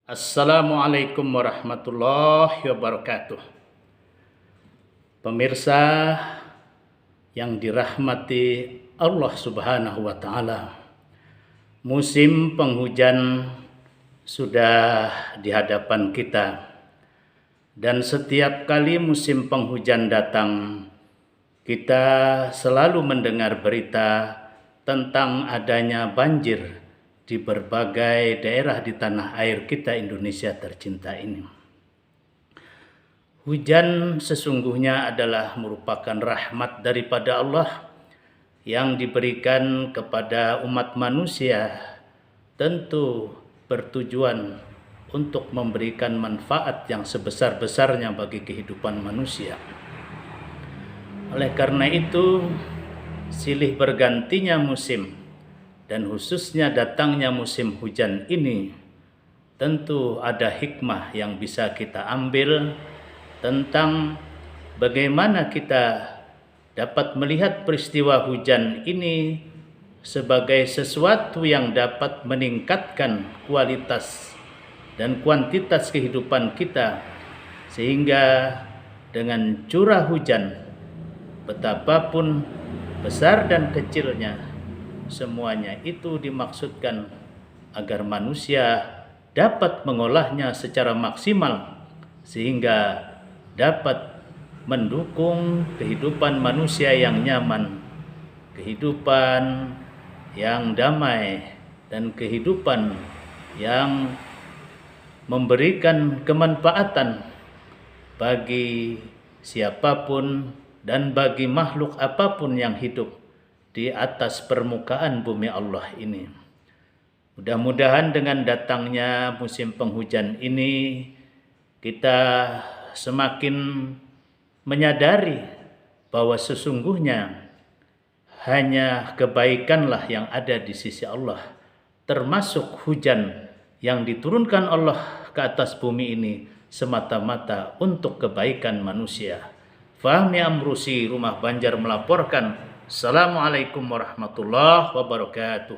Assalamualaikum warahmatullahi wabarakatuh. Pemirsa yang dirahmati Allah Subhanahu wa Ta'ala, musim penghujan sudah di hadapan kita, dan setiap kali musim penghujan datang, kita selalu mendengar berita tentang adanya banjir di berbagai daerah di tanah air kita Indonesia tercinta ini. Hujan sesungguhnya adalah merupakan rahmat daripada Allah yang diberikan kepada umat manusia, tentu bertujuan untuk memberikan manfaat yang sebesar-besarnya bagi kehidupan manusia. Oleh karena itu, silih bergantinya musim dan khususnya datangnya musim hujan ini, tentu ada hikmah yang bisa kita ambil tentang bagaimana kita dapat melihat peristiwa hujan ini sebagai sesuatu yang dapat meningkatkan kualitas dan kuantitas kehidupan kita, sehingga dengan curah hujan betapapun besar dan kecilnya, semuanya itu dimaksudkan agar manusia dapat mengolahnya secara maksimal sehingga dapat mendukung kehidupan manusia yang nyaman, kehidupan yang damai, dan kehidupan yang memberikan kemanfaatan bagi siapapun dan bagi makhluk apapun yang hidup di atas permukaan bumi Allah ini. Mudah-mudahan dengan datangnya musim penghujan ini, kita semakin menyadari bahwa sesungguhnya hanya kebaikanlah yang ada di sisi Allah, termasuk hujan yang diturunkan Allah ke atas bumi ini semata-mata untuk kebaikan manusia. Fahmi Amrusi, Rumah Banjar melaporkan. Assalamualaikum warahmatullahi wabarakatuh.